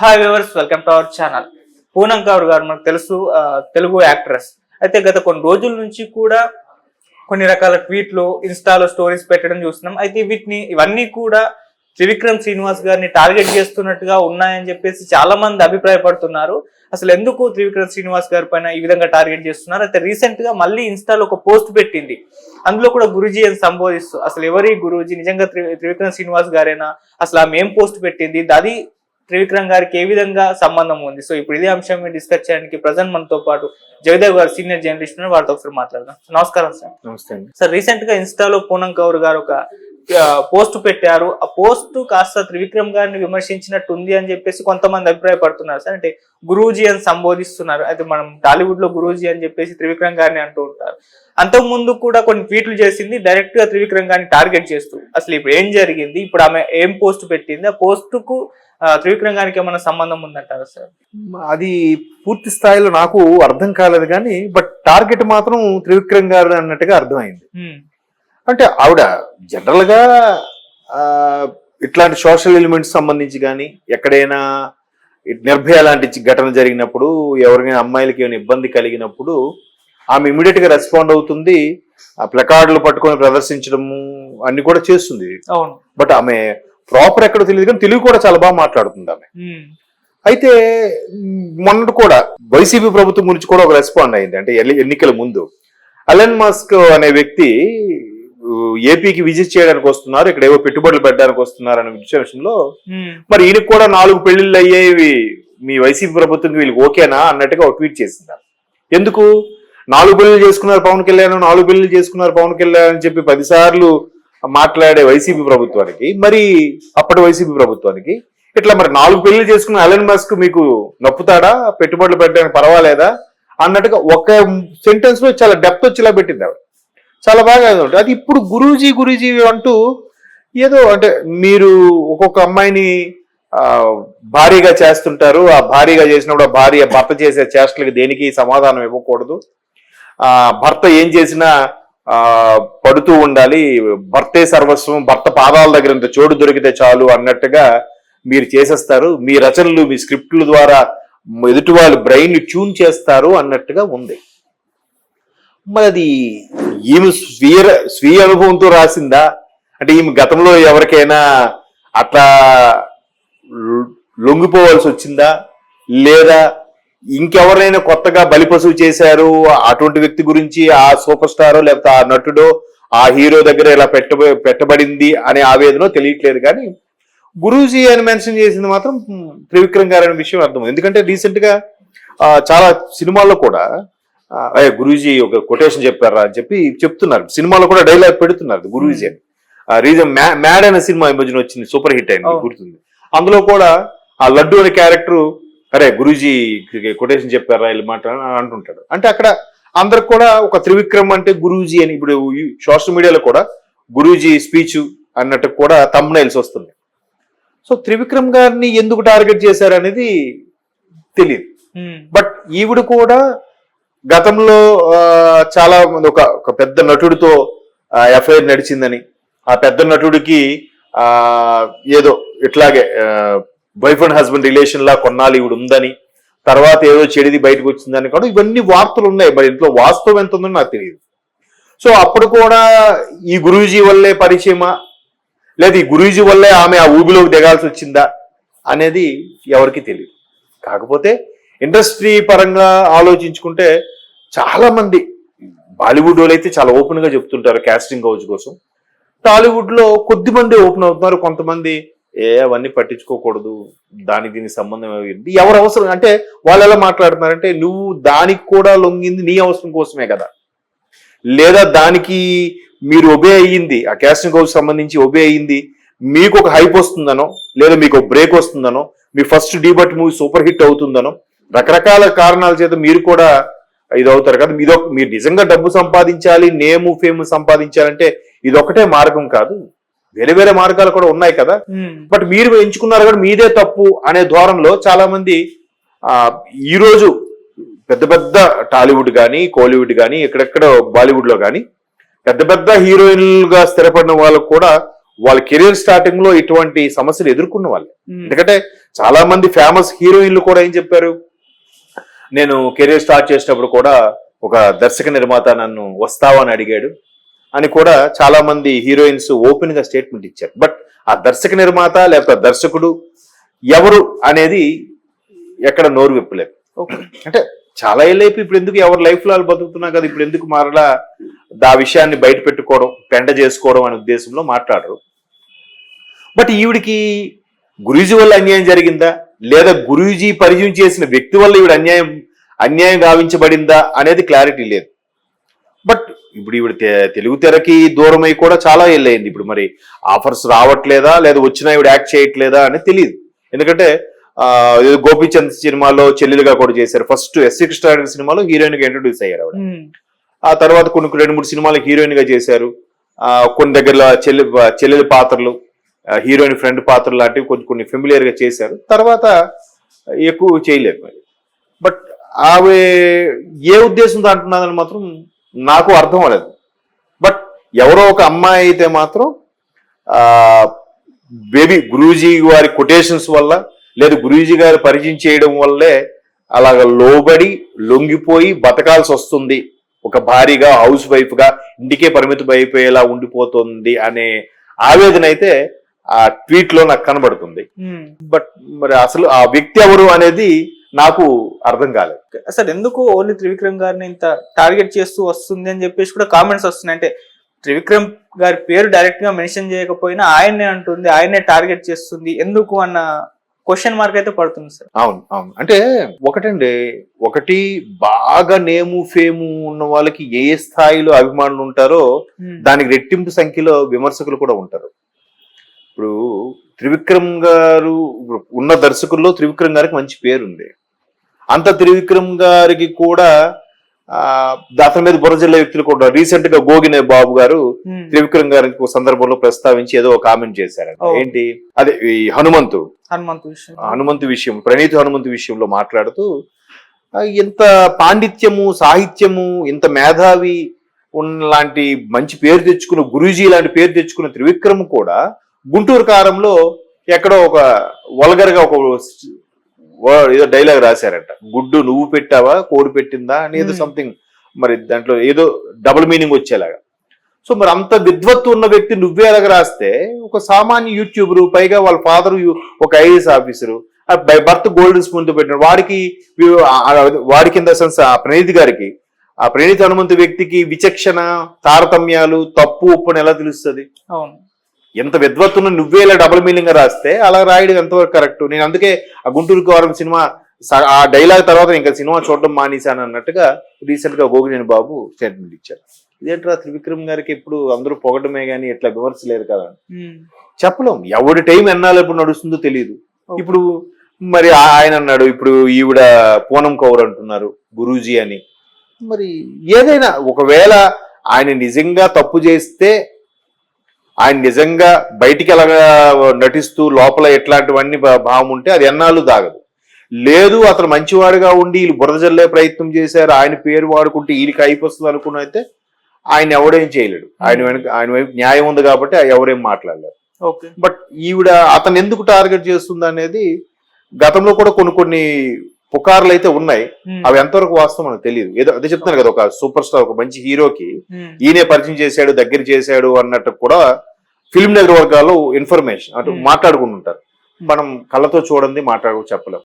Hi viewers, welcome to our channel. Poonam Kaur గారు మనకు తెలుసు, తెలుగు యాక్ట్రెస్. అయితే గత కొన్ని రోజుల నుంచి కూడా కొన్ని రకాల ట్వీట్లు, ఇన్స్టాలో స్టోరీస్ పెట్టడం చూస్తున్నాం. అయితే ఇవన్నీ కూడా త్రివిక్రమ్ శ్రీనివాస్ గారిని టార్గెట్ చేస్తున్నట్టుగా ఉన్నాయని చెప్పేసి చాలా మంది అభిప్రాయపడుతున్నారు. అసలు ఎందుకు త్రివిక్రమ్ శ్రీనివాస్ గారి పైన ఈ విధంగా టార్గెట్ చేస్తున్నారు? అయితే రీసెంట్ గా మళ్ళీ ఇన్స్టాలో ఒక పోస్ట్ పెట్టింది. అందులో కూడా గురూజీ అని సంబోధిస్తూ, అసలు ఎవరి గురూజీ, నిజంగా త్రివిక్రమ్ శ్రీనివాస్ గారేనా, అసలు ఆమె ఏం పోస్ట్ పెట్టింది, అది త్రివిక్రమ్ గారికి ఏ విధంగా సంబంధం ఉంది? సో ఇప్పుడు ఇదే అంశం డిస్కస్ చేయడానికి ప్రజెంట్ మనతో పాటు జయదేవ్ గారు, సీనియర్ జర్నలిస్ట్, వారితో ఒకసారి మాట్లాడదాం. నమస్కారం సార్. నమస్తే. సార్, రీసెంట్ గా ఇన్స్టాలో పూనం కౌర్ గారు ఒక పోస్ట్ పెట్టారు. ఆ పోస్ట్ కాస్త త్రివిక్రమ్ గారిని విమర్శించినట్టు ఉంది అని చెప్పేసి కొంతమంది అభిప్రాయపడుతున్నారు సార్. అంటే గురూజీ అని సంబోధిస్తున్నారు. అయితే మనం టాలీవుడ్ లో గురూజీ అని చెప్పేసి త్రివిక్రమ్ గారిని అంటూ ఉంటారు. అంతకు ముందు కూడా కొన్ని ట్వీట్లు చేసింది డైరెక్ట్ గా త్రివిక్రమ్ గారిని టార్గెట్ చేస్తూ. అసలు ఇప్పుడు ఏం జరిగింది, ఇప్పుడు ఆమె ఏం పోస్ట్ పెట్టింది, ఆ పోస్ట్ కు త్రివిక్రమ్ గారికి ఏమైనా సంబంధం ఉందంటారా సార్? అది పూర్తి స్థాయిలో నాకు అర్థం కాలేదు కానీ, బట్ టార్గెట్ మాత్రం త్రివిక్రమ్ గారు అన్నట్టుగా అర్థమైంది. అంటే ఆవిడ జనరల్ గా ఇట్లాంటి సోషల్ ఎలిమెంట్స్ సంబంధించి కానీ, ఎక్కడైనా నిర్భయ లాంటి ఘటన జరిగినప్పుడు, ఎవరికైనా అమ్మాయిలకి ఏమైనా ఇబ్బంది కలిగినప్పుడు ఆమె ఇమీడియట్ గా రెస్పాండ్ అవుతుంది. ఆ ప్లకార్డులు పట్టుకొని ప్రదర్శించడము అన్ని కూడా చేస్తుంది. అవును. బట్ ఆమె ప్రాపర్ ఎక్కడో తెలియదు కానీ తెలుగు కూడా చాలా బాగా మాట్లాడుతుంది ఆమె. అయితే మొన్నటి కూడా వైసీపీ ప్రభుత్వం గురించి కూడా ఒక రెస్పాండ్ అయింది. అంటే ఎన్నికల ముందు ఎలన్ మస్క్ అనే వ్యక్తి ఏపీకి విజిట్ చేయడానికి వస్తున్నారు, ఇక్కడ ఏవో పెట్టుబడులు పెట్టడానికి వస్తున్నారు అనే విషయంలో మరి ఈయనకు కూడా 4 పెళ్లిళ్ళు అయ్యేవి, మీ వైసీపీ ప్రభుత్వం వీళ్ళకి ఓకేనా అన్నట్టుగా ఒక ట్వీట్ చేసింది. ఎందుకు 4 పెళ్లిళ్ళు చేసుకున్నారు పవన్ కళ్యాణ్, 4 పెళ్లిళ్ళు చేసుకున్నారు పవన్ కళ్యాణ్ అని చెప్పి 10 సార్లు మాట్లాడే వైసీపీ ప్రభుత్వానికి, మరి అప్పటి వైసీపీ ప్రభుత్వానికి ఇట్లా మరి 4 పెళ్లిళ్ళు చేసుకున్న ఎలన్ మస్క్ మీకు నొప్పుతాడా, పెట్టుబడులు పెట్టడానికి పర్వాలేదా అన్నట్టుగా ఒక సెంటెన్స్ లో చాలా డెప్త్ వచ్చేలా పెట్టింది ఆవిడ. చాలా బాగా అది. ఇప్పుడు గురూజీ అంటూ ఏదో, అంటే మీరు ఒక్కొక్క అమ్మాయిని భారీగా చేస్తుంటారు, ఆ భారీగా చేసినప్పుడు ఆ భార్య భర్త చేసే చేష్టలకి దేనికి సమాధానం ఇవ్వకూడదు, భర్త ఏం చేసినా పడుతూ ఉండాలి, భర్తే సర్వస్వం, భర్త పాదాల దగ్గర ఇంత చోటు దొరికితే చాలు అన్నట్టుగా మీరు చేసేస్తారు, మీ రచనలు మీ స్క్రిప్ట్ల ద్వారా ఎదుటి వాళ్ళ బ్రెయిన్ ని ట్యూన్ చేస్తారు అన్నట్టుగా ఉంది. మరి అది ఈమె స్వీయ అనుభవంతో రాసిందా, అంటే ఈమె గతంలో ఎవరికైనా అట్లా లొంగిపోవాల్సి వచ్చిందా, లేదా ఇంకెవరైనా కొత్తగా బలిపశువు చేశారు అటువంటి వ్యక్తి గురించి ఆ సూపర్ స్టారో లేకపోతే ఆ నటుడో ఆ హీరో దగ్గర ఇలా పెట్టబడింది అనే ఆవేదన తెలియట్లేదు. కానీ గురూజీ అని మెన్షన్ చేసింది మాత్రం త్రివిక్రమ్ గారు అనే విషయం అర్థం. ఎందుకంటే రీసెంట్ గా చాలా సినిమాల్లో కూడా గురూజీ ఒక కొటేషన్ చెప్పారా అని చెప్పి చెప్తున్నారు, సినిమాలో కూడా డైలాగ్ పెడుతున్నారు గురూజీ అని. రీజన్ మ్యాడ్ అనే సినిమా ఈ మధ్యన వచ్చింది, సూపర్ హిట్ అయింది, గుర్తుంది. అందులో కూడా ఆ లడ్డు అనే క్యారెక్టర్ అరే గురూజీ కొటేషన్ చెప్పారా ఇలా మాట అంటుంటాడు. అంటే అక్కడ అందరికి కూడా ఒక త్రివిక్రమ్ అంటే గురూజీ అని, ఇప్పుడు సోషల్ మీడియాలో కూడా గురూజీ స్పీచ్ అన్నట్టు కూడా థంబ్నైల్స్ వస్తుంది. సో త్రివిక్రమ్ గారిని ఎందుకు టార్గెట్ చేశారు అనేది తెలియదు. బట్ ఈవిడ కూడా గతంలో చాలా మంది ఒక పెద్ద నటుడితో ఎఫ్ఐఆర్ నడిచిందని, ఆ పెద్ద నటుడికి ఏదో ఇట్లాగే వైఫ్ అండ్ హస్బెండ్ రిలేషన్ లా కొన్నాళ్ళు ఈవిడ ఉందని, తర్వాత ఏదో చెడిది బయటకు వచ్చిందని కూడా ఇవన్నీ వార్తలు ఉన్నాయి. మరి ఇంట్లో వాస్తవం ఎంత ఉందని నాకు తెలియదు. సో అప్పుడు కూడా ఈ గురూజీ వల్లే పరిచయమా, లేదా ఈ గురూజీ వల్లే ఆమె ఆ ఊబిలోకి దిగాల్సి వచ్చిందా అనేది ఎవరికి తెలియదు. కాకపోతే ఇండస్ట్రీ పరంగా ఆలోచించుకుంటే చాలా మంది బాలీవుడ్ వాళ్ళు అయితే చాలా ఓపెన్ గా చెప్తుంటారు కాస్టింగ్ కౌచ్ కోసం. టాలీవుడ్ లో కొద్ది మంది ఓపెన్ అవుతున్నారు, కొంతమంది అవన్నీ పట్టించుకోకూడదు, దానికి దీనికి సంబంధం అయింది, ఎవరు అవసరం అంటే వాళ్ళు ఎలా మాట్లాడుతున్నారంటే, నువ్వు దానికి కూడా లొంగింది నీ అవసరం కోసమే కదా, లేదా దానికి మీరు ఒబే అయ్యింది, ఆ కాస్టింగ్ కౌచ్ సంబంధించి ఒబే అయ్యింది మీకు ఒక హైప్ వస్తుందనో, లేదా మీకు ఒక బ్రేక్ వస్తుందనో, మీ ఫస్ట్ డీబట్ మూవీ సూపర్ హిట్ అవుతుందనో, రకరకాల కారణాల చేత మీరు కూడా ఇది అవుతారు కదా. మీరు నిజంగా డబ్బు సంపాదించాలి, నేము ఫేమ్ సంపాదించాలంటే ఇదొకటే మార్గం కాదు, వేరే వేరే మార్గాలు కూడా ఉన్నాయి కదా. బట్ మీరు ఎంచుకున్నారు కదా మీదే తప్పు అనే ధోరణిలో చాలా మంది ఈ రోజు పెద్ద పెద్ద టాలీవుడ్ కానీ, కోలీవుడ్ కానీ, ఎక్కడెక్కడ బాలీవుడ్ లో కానీ పెద్ద పెద్ద హీరోయిన్లుగా స్థిరపడిన వాళ్ళకు కూడా వాళ్ళ కెరీర్ స్టార్టింగ్ లో ఇటువంటి సమస్యలు ఎదుర్కొన్న వాళ్ళు. ఉమ్. ఎందుకంటే చాలా మంది ఫేమస్ హీరోయిన్లు కూడా ఏం చెప్పారు, నేను కెరీర్ స్టార్ట్ చేసేటప్పుడు కూడా ఒక దర్శక నిర్మాత నన్ను వస్తావా అని అడిగాడు అని కూడా చాలా మంది హీరోయిన్స్ ఓపెన్ గా స్టేట్మెంట్ ఇచ్చారు. బట్ ఆ దర్శక నిర్మాత లేకపోతే దర్శకుడు ఎవరు అనేది ఎక్కడ నోరు విప్పలేదు. ఓకే. అంటే చాలా ఏళ్ళైపు ఇప్పుడు ఎందుకు ఎవరు లైఫ్ లో వాళ్ళు బతుకుతున్నా కదా, ఇప్పుడు ఎందుకు మరలా ఆ విషయాన్ని బయట పెట్టుకోవడం, పెంట చేసుకోవడం అనే ఉద్దేశంలో మాట్లాడరు. బట్ ఈవిడికి గురూజీ వల్ల అన్యాయం జరిగిందా, లేదా గురూజీ పరిచయం చేసిన వ్యక్తి వల్ల ఈవిడ అన్యాయం గావించబడిందా అనేది క్లారిటీ లేదు. బట్ ఇప్పుడు ఈవిడ తెలుగు తెరకి దూరమై కూడా చాలా ఏళ్ళయింది. ఇప్పుడు మరి ఆఫర్స్ రావట్లేదా లేదా వచ్చినా ఈవిడ యాక్ట్ చేయట్లేదా అని తెలియదు. ఎందుకంటే గోపీచంద్ సినిమాలో చెల్లెలుగా కూడా చేశారు. ఫస్ట్ ఎస్సీ కృష్ణారెడ్డి సినిమాలో హీరోయిన్ గా ఇంట్రొడ్యూస్ అయ్యారు ఆవిడ. ఆ తర్వాత కొన్ని 2-3 సినిమాలకు హీరోయిన్ గా చేశారు. కొన్ని దగ్గరలో చెల్లెలి పాత్రలు, హీరోయిన్ ఫ్రెండ్ పాత్రలు లాంటివి కొన్ని ఫెమిలియర్ గా చేశారు. తర్వాత ఎక్కువ చేయలేదు మరి. బట్ ఆమె ఏ ఉద్దేశంతో అంటున్నదని మాత్రం నాకు అర్థం అవ్వలేదు. బట్ ఎవరో ఒక అమ్మాయి అయితే మాత్రం బేబీ గురూజీ వారి కొటేషన్స్ వల్ల లేదా గురూజీ గారు పరిచయం చేయడం వల్లే అలాగ లోబడి లొంగిపోయి బతకాల్సి వస్తుంది, ఒక భారీగా హౌస్ వైఫ్ గా ఇంటికే పరిమితం అయిపోయేలా ఉండిపోతుంది అనే ఆవేదన అయితే ఆ ట్వీట్ లో నాకు కనబడుతుంది. బట్ మరి అసలు ఆ వ్యక్తి ఎవరు అనేది నాకు అర్థం కాలేదు. అసలు ఎందుకు ఓన్లీ త్రివిక్రమ్ గారిని ఇంత టార్గెట్ చేస్తూ వస్తుంది అని చెప్పేసి కూడా కామెంట్స్ వస్తున్నాయి. అంటే త్రివిక్రమ్ గారి పేరు డైరెక్ట్ గా మెన్షన్ చేయకపోయినా ఆయన్నే అంటుంది, ఆయన్నే టార్గెట్ చేస్తుంది ఎందుకు అన్న క్వశ్చన్ మార్క్ అయితే పడుతుంది సార్. అవును అవును. అంటే ఒకటి బాగా నేము ఫేము ఉన్న వాళ్ళకి ఏ స్థాయిలో అభిమానులు ఉంటారో దానికి రెట్టింపు సంఖ్యలో విమర్శకులు కూడా ఉంటారు. ఇప్పుడు త్రివిక్రమ్ గారు ఉన్న దర్శకుల్లో త్రివిక్రమ్ గారికి మంచి పేరుంది. అంత త్రివిక్రమ్ గారికి కూడా అతని మీద బురజల్ల వ్యక్తులు కూడా రీసెంట్ గా గోగినే బాబు గారు త్రివిక్రమ్ గారికి ఒక సందర్భంలో ప్రస్తావించి ఏదో కామెంట్ చేశారంట. ఏంటి అదే ఈ హనుమంతు విషయం, ప్రణీత్ హనుమంతు విషయంలో మాట్లాడుతూ ఇంత పాండిత్యము, సాహిత్యము, ఇంత మేధావి లాంటి మంచి పేరు తెచ్చుకున్న గురూజీ లాంటి పేరు తెచ్చుకున్న త్రివిక్రమ్ కూడా గుంటూరు కారంలో ఎక్కడో ఒక వల్గర్ గా ఒక ఏదో డైలాగ్ రాశారంట, గుడ్డు నువ్వు పెట్టావా కోడి పెట్టిందా అని ఏదో సంథింగ్, మరి దాంట్లో ఏదో డబుల్ మీనింగ్ వచ్చేలాగా. సో మరి అంత విద్వత్తు ఉన్న వ్యక్తి నువ్వే అలాగ రాస్తే ఒక సామాన్య యూట్యూబరు, పైగా వాళ్ళ ఫాదర్ ఒక IAS officer, by birth golden spoon తో పెట్టిన వాడి కింద సెన్స్ ఆ ప్రణీత్ గారికి, ఆ ప్రణీత్ హనుమంతు వ్యక్తికి విచక్షణ, తారతమ్యాలు, తప్పు ఉప్పుని ఎలా తెలుస్తుంది? అవును. ఎంత విద్వత్తును నువ్వే ఇలా డబుల్ మీనింగ్ గా రాస్తే అలా రాయడం ఎంతవరకు కరెక్ట్? నేను అందుకే ఆ గుంటూరు కారం సినిమా ఆ డైలాగ్ తర్వాత ఇంకా సినిమా చూడడం మానేశాను అన్నట్టుగా రీసెంట్ గా గోగినేని బాబు స్టేట్మెంట్ ఇచ్చారు. ఇదేంట్రా త్రివిక్రమ్ గారికి ఎప్పుడు అందరూ పొగడమే గానీ ఎట్లా విమర్శలేదు కదా చెప్పలేం. ఎవరి టైం ఎన్నాళ్ళు ఎప్పుడు నడుస్తుందో తెలియదు. ఇప్పుడు మరి ఆయన అన్నాడు, ఇప్పుడు ఈవిడ పూనం కౌర్ అంటున్నారు గురూజీ అని. మరి ఏదైనా ఒకవేళ ఆయన నిజంగా తప్పు చేస్తే, ఆయన నిజంగా బయటికి ఎలాగా నటిస్తూ లోపల ఎట్లాంటివన్నీ భావం ఉంటే అది ఎన్నాళ్ళు దాగదు. లేదు అతను మంచివాడుగా ఉండి వీళ్ళు బురద జల్లే ప్రయత్నం చేశారు, ఆయన పేరు వాడుకుంటే వీళ్ళకి అయిపోతుంది అనుకున్న అయితే ఆయన ఎవడేం చేయలేడు. ఆయన వైపు న్యాయం ఉంది కాబట్టి ఎవరేం మాట్లాడలేరు. బట్ ఈవిడ అతను ఎందుకు టార్గెట్ చేస్తుంది అనేది గతంలో కూడా కొన్ని పుకార్లు అయితే ఉన్నాయి. అవి ఎంతవరకు వాస్తవం మనకు తెలియదు. ఏదో అదే చెప్తున్నాను కదా, ఒక సూపర్ స్టార్, ఒక మంచి హీరోకి ఈయనే పరిచయం చేశాడు, దగ్గర చేశాడు అన్నట్టు కూడా ఫిల్మ్ నగర్ వర్గాల్లో ఇన్ఫర్మేషన్ అటు మాట్లాడుకుంటుంటారు. మనం కళ్ళతో చూడండి, చెప్పలేం.